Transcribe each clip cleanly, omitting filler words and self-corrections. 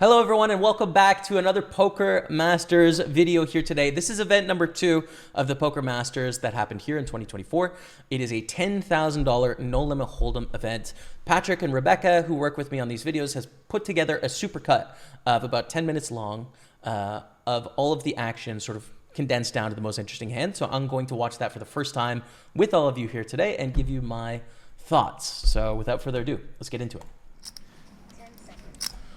Hello everyone and welcome back to another Poker Masters video here today. This is event number 2 of the Poker Masters that happened here in 2024. It is a $10,000 no limit hold'em event. Patrick and Rebecca, who work with me on these videos, has put together a supercut of about 10 minutes long of all of the action sort of condensed down to the most interesting hand. So I'm going to watch that for the first time with all of you here today and give you my thoughts. So without further ado, let's get into it.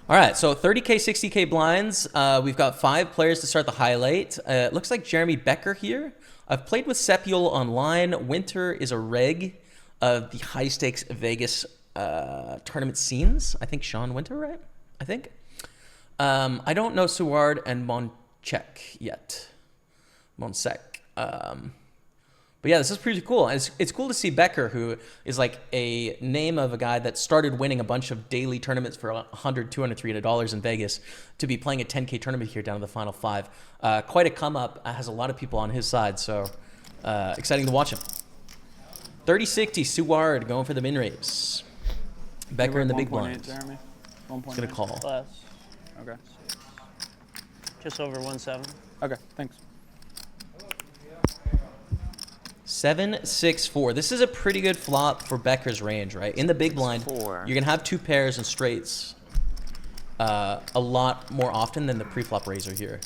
All right, so 30K, 60K blinds. We've got 5 players to start the highlight. It looks like Jaime Becker here. I've played with Sepiol online. Winter is a reg of the high-stakes Vegas tournament scenes. I think Sean Winter, right? I think. I don't know Sedward and Moncek yet. Moncek. But yeah, this is pretty cool. And it's cool to see Becker, who is like a name of a guy that started winning a bunch of daily tournaments for $100, $200, $300 in Vegas, to be playing a 10K tournament here down to the final 5. Quite a come up. Has a lot of people on his side, so exciting to watch him. 30-60, Sedward going for the min raise. Becker in the big blind. He's going to call. Less. Okay. Just over 1.7. Okay, thanks. 7-6-4. This is a pretty good flop for Becker's range, right? In the big blind, you're gonna have 2 pairs and straights a lot more often than the pre-flop raiser here.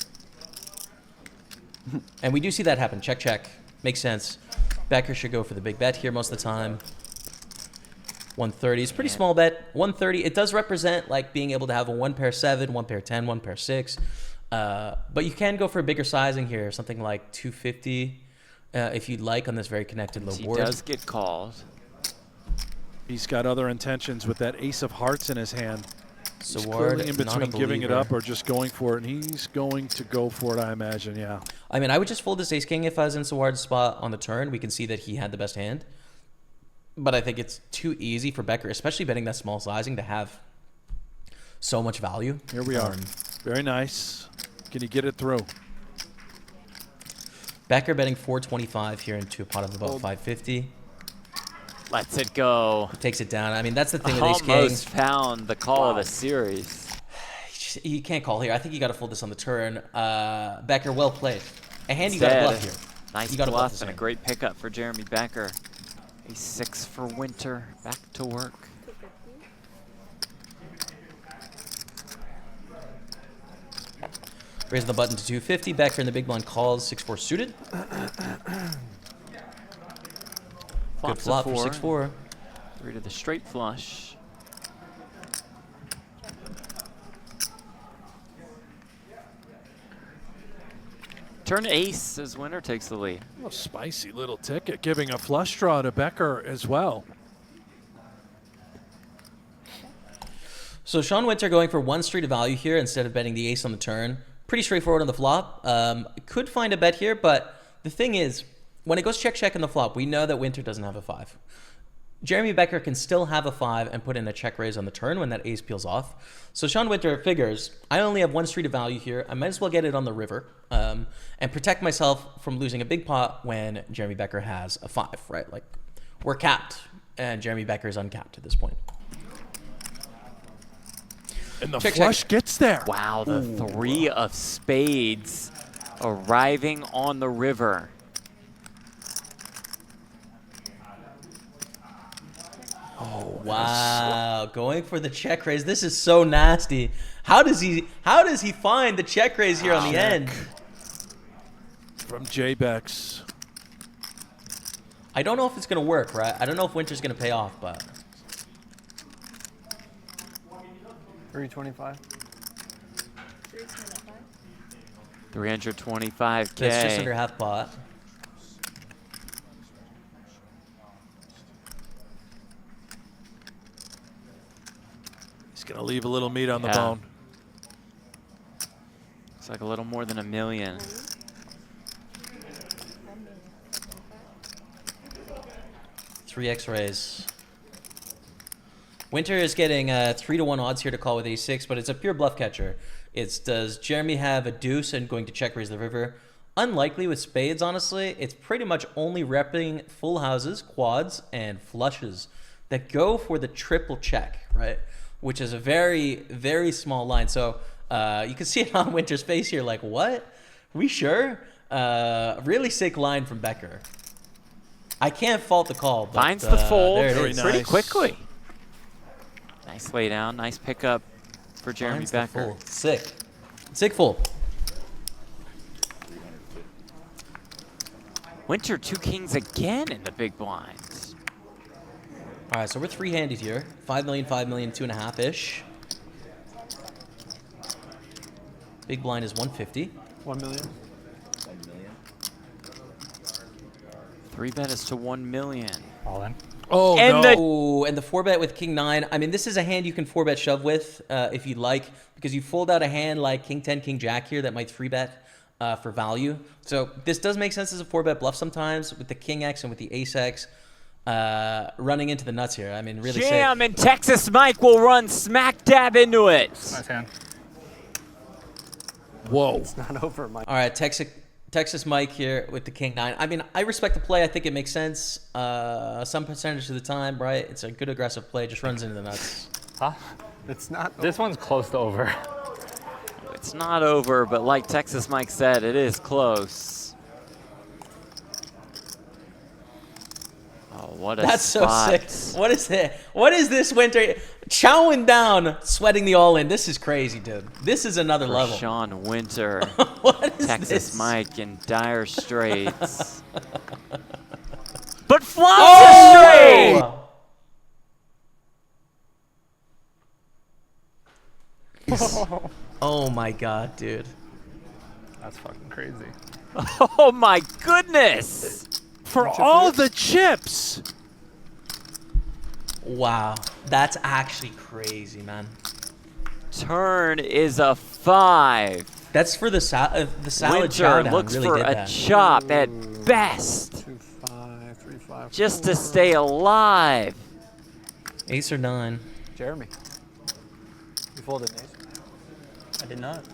And we do see that happen. Check, check. Makes sense. Becker should go for the big bet here most of the time. 130 is pretty small bet. 130, it does represent like being able to have a 1 pair 7, 1 pair 10, 1 pair 6. But you can go for a bigger sizing here, something like 250. If you'd like, on this very connected low board. He does get called. He's got other intentions with that ace of hearts in his hand. So he's clearly in between giving it up or just going for it, and he's going to go for it, I imagine, yeah. I mean, I would just fold this ace-king if I was in Sedward's spot on the turn. We can see that he had the best hand. But I think it's too easy for Becker, especially betting that small sizing, to have so much value. Here we are. Very nice. Can you get it through? Becker betting 425 here into a pot of about 550. Lets it go. Takes it down. I mean, that's the thing with ace king. Almost found the call of the series. You can't call here. I think you got to fold this on the turn. Becker, well played. A hand you got to bluff here. Nice bluff and a great pickup for Jaime Becker. Ace 6 for Winter. Back to work. Raising the button to 250. Becker in the big blind calls 6-4 suited. Good flop for 6-4. 3 to the straight flush. Turn ace as Winter takes the lead. A spicy little ticket, giving a flush draw to Becker as well. So Sean Winter going for 1 street of value here instead of betting the ace on the turn. Pretty straightforward on the flop. Could find a bet here, but the thing is, when it goes check-check in the flop, we know that Winter doesn't have a 5. Jaime Becker can still have a 5 and put in a check raise on the turn when that ace peels off. So Sean Winter figures, I only have 1 street of value here. I might as well get it on the river and protect myself from losing a big pot when Jaime Becker has a 5, right? Like, we're capped, and Jaime Becker is uncapped at this point. And the flush gets there. Wow, the 3 of spades arriving on the river. Oh, wow. Going for the check raise. This is so nasty. How does he find the check raise here on the end? From J-Bex. I don't know if it's going to work, right? I don't know if Winter's going to pay off, but 325. 325K. That's just under half pot. He's going to leave a little meat on the bone. It's like a little more than $1 million. Three X raise. Winter is getting 3-to-1 odds here to call with ace-6, but it's a pure bluff catcher. It's does Jaime have a deuce and going to check raise the river? Unlikely with spades, honestly. It's pretty much only repping full houses, quads, and flushes that go for the triple check, right? which is a very, very small line. So you can see it on Winter's face here, like, what? We sure? Really sick line from Becker. I can't fault the call. But, Finds the fold there it is. pretty quickly. Nice lay down, nice pickup for Jaime Finds the Becker. fold. Sick. Sick fold. Winter 2 kings again in the big blinds. All right, so we're three-handed here. 5 million, 5 million, 2.5-ish. Big blind is 150. 1 million. 3-bet is to 1 million. All in. Oh, And no. Oh, and the 4-bet with King 9. I mean, this is a hand you can 4-bet shove with if you'd like, because you fold out a hand like King 10, King Jack here that might 3-bet for value. So this does make sense as a 4-bet bluff sometimes with the King X and with the Ace X running into the nuts here. I mean, really sick. Jam, and Texas Mike will run smack dab into it. Nice hand. Whoa. It's not over, Mike. All right, Texas Mike here with the King 9. I mean, I respect the play. I think it makes sense some percentage of the time, right? It's a good aggressive play. Just runs into the nuts. Huh? It's not. This one's close to over. It's not over, but like Texas Mike said, it is close. Oh, what a That's spot. so sick. What is it? What is this, Winter? Chowing down, sweating the all-in. This is crazy, dude. This is another For level. Sean Winter. What is Texas this? Mike in dire straits. But flops Oh! it straight! Oh my god, dude. That's fucking crazy. Oh my goodness! For all the chips. Wow. That's actually crazy, man. Turn is a 5. That's for the salad Winter chowdown. looks really for did a that. chop at best, 2, 5, 3, 5. just to stay alive. Ace or 9. Jeremy. You folded an ace. I did not.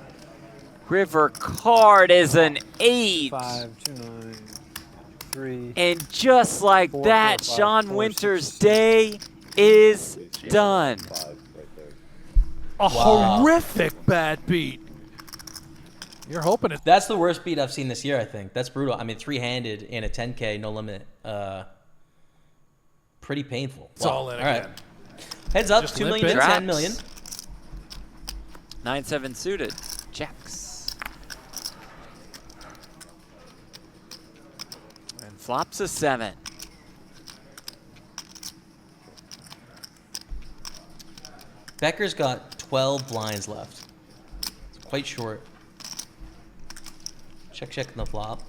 River card is an 8. 5, 2, 9, 3. And just like 4, that, 4, 5, Sean 4, Winter's 6. day is done. A Wow. horrific bad beat. You're hoping it. That's the worst beat I've seen this year, I think. That's brutal. I mean, three-handed in a 10K, no limit. Pretty painful. It's all in All right. again. Heads up, Just 2 limp million to it. 10 million. 9-7 suited. Jacks. And flops a 7. Becker's got 12 blinds left. It's quite short. Check in the flop.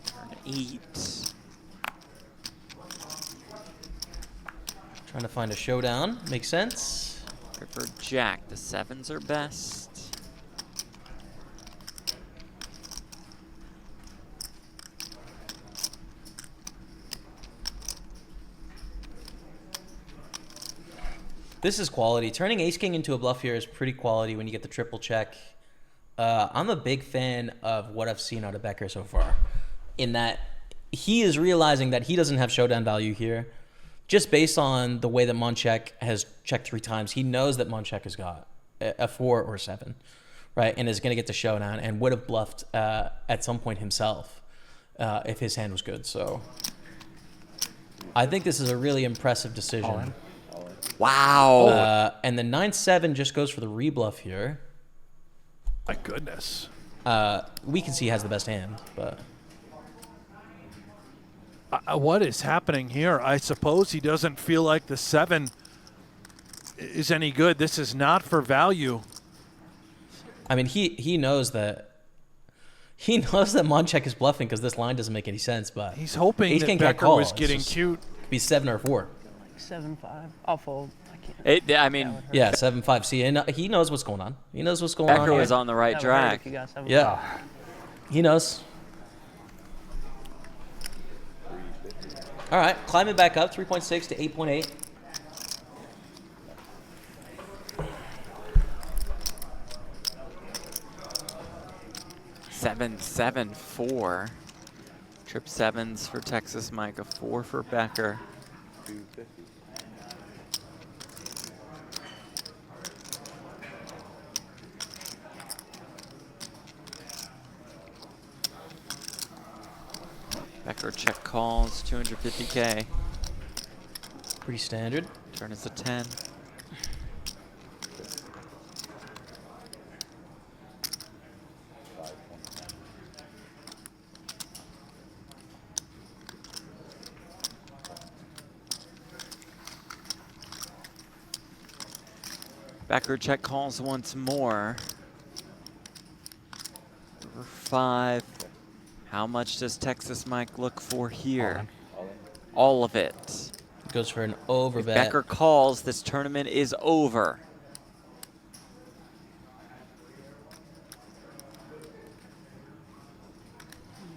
Turn 8. Trying to find a showdown. Makes sense. River Jack. The 7s are best. This is quality. Turning ace-king into a bluff here is pretty quality when you get the triple check. I'm a big fan of what I've seen out of Becker so far, in that he is realizing that he doesn't have showdown value here. Just based on the way that Moncek has checked 3 times, he knows that Moncek has got a 4 or 7, right? And is going to get the showdown and would have bluffed at some point himself if his hand was good. So I think this is a really impressive decision. Wow. And the 9-7 just goes for the rebluff here. My goodness. We can see he has the best hand, but What is happening here? I suppose he doesn't feel like the 7 is any good. This is not for value. I mean, he knows that Moncek is bluffing because this line doesn't make any sense. But He's hoping ace that king can't Becker call. was It's getting just- cute. Be 7 or 4. Like 7-5. I'll fold. I can't. I mean, Yeah, 7-5. See, and he knows what's going on. He knows what's going on. Becker here. was on the right That would hurt track. if you got 7-5. Yeah, he knows. All right, climbing back up, 3.6 to 8.8. Seven, 7, 4. Trip 7s for Texas Mike, a 4 for Becker. Becker check calls, 250K. Pretty standard. Turn is a 10. Becker check calls once more. River 5. How much does Texas Mike look for here? All of it. Goes for an over If bet. Becker calls, this tournament is over.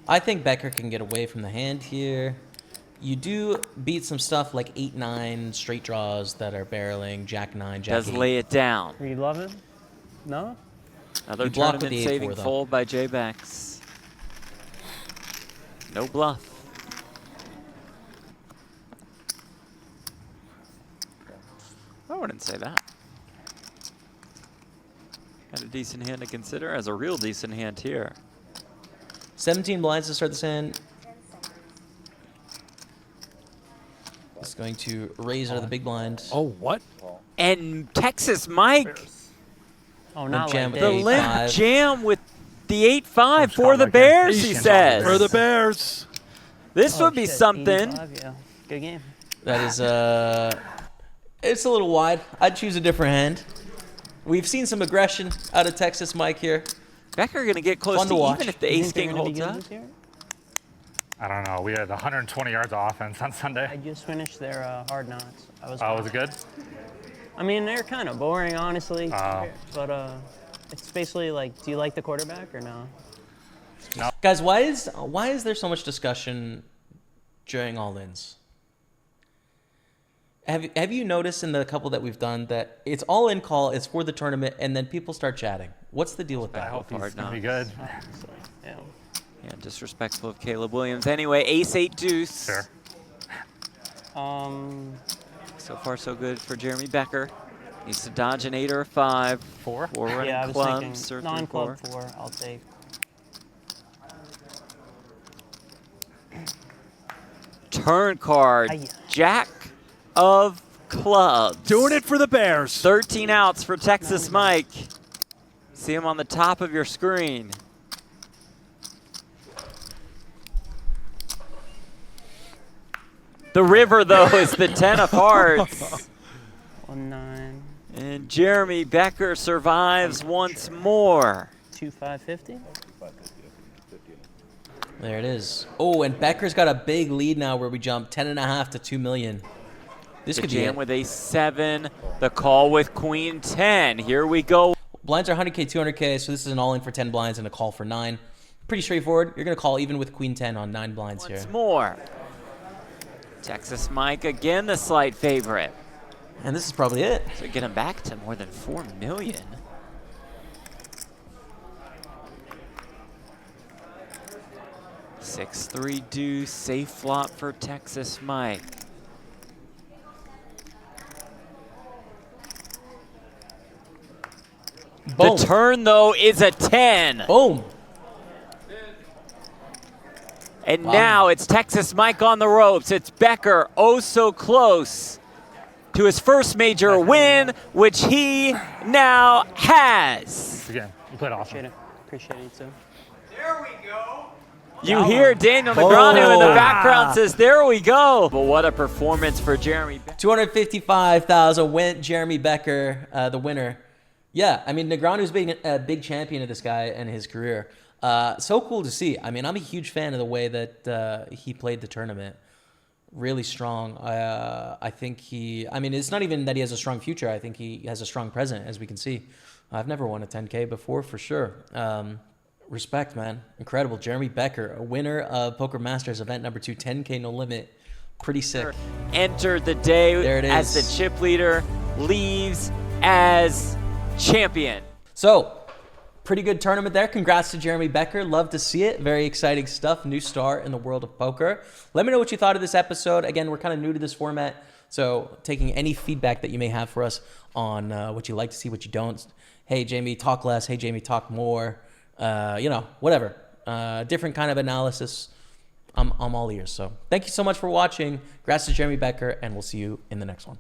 I think Becker can get away from the hand here. You do beat some stuff like 8-9 straight draws that are barreling, Jack-9, Jack-8. Does lay it down. Are you loving? No? Another You block with tournament the 8-4 saving though. fold by J-Bex. No bluff. I wouldn't say that. Got a decent hand to consider as a real decent hand here. 17 blinds to start this hand. It's going to raise out of the big blind. Oh, what? And Texas Mike, Oh, not jam like with the the this. 8-5. limp jam with the 8-5 Which for card the again? Bears, he Asian says. For the Bears. This Oh, would be shit, something. 85, yeah. Good game. That is, it's a little wide. I'd choose a different hand. We've seen some aggression out of Texas Mike here. Becker going to get close Fun to to watch. even if the You ace think they're king gonna be holds good up. this year? I don't know. We had 120 yards of offense on I Sunday. just finished their hard knocks. Was it good? I mean, they're kind of boring, honestly. Oh. But it's basically like, do you like the quarterback or no? Guys, why is there so much discussion during all-ins? Have you noticed in the couple that we've done that it's all-in call, it's for the tournament, and then people start chatting? What's the deal with I that? hope hard he's going to be knocks. good. Yeah. Yeah, disrespectful of Caleb Williams. Anyway, ace 8 deuce. Sure. So far, so good for Jeremy Becker. Needs to dodge an 8 or a 5. 4? 4 running Yeah, I was clubs or thinking 3, 4. non-club 4, I'll take. Turn card, Aye. Jack of clubs. Doing it for the Bears. 13 outs for Texas Mike. See him on the top of your screen. The river, though, is the 10 of hearts. 1-9, And Jeremy Becker survives once more. 2-5-50. There it is. Oh, and Becker's got a big lead now where we jump 10.5 to 2 million. This The could be jam it. with a 7. The call with queen 10. Here we go. Blinds are 100K, 200K, so this is an all-in for 10 blinds and a call for 9. Pretty straightforward. You're going to call even with queen 10 on 9 blinds here. Once more. Texas Mike again the slight favorite. And this is probably it. So get him back to more than 4 million. Six-three deuce, safe flop for Texas Mike. Boom. The turn, though, is a 10. Boom. And Wow. now it's Texas Mike on the ropes. It's Becker, oh so close to his first major win, which he now has. Again, you played awesome. Appreciate it too. You hear Daniel Negreanu in the background says, there we go. But what a performance for Jeremy Becker. 255,000 went Jeremy Becker, the winner. Yeah, I mean, Negreanu's being a big champion of this guy and his career. So cool to see. I mean, I'm a huge fan of the way that he played the tournament. Really strong. I think I mean, it's not even that he has a strong future. I think he has a strong present, as we can see. I've never won a 10K before, for sure. Respect, man. Incredible. Jeremy Becker, a winner of Poker Masters event number 2, 10K no limit. Pretty sick. Entered the day There it as is. the chip leader, leaves as champion. So, pretty good tournament there. Congrats to Jeremy Becker. Love to see it. Very exciting stuff. New star in the world of poker. Let me know what you thought of this episode. Again, we're kind of new to this format, so taking any feedback that you may have for us on what you like to see, what you don't. Hey, Jamie, talk less. Hey, Jamie, talk more. You know, whatever. Different kind of analysis. I'm all ears. So thank you so much for watching. Congrats to Jaime Becker, and we'll see you in the next one.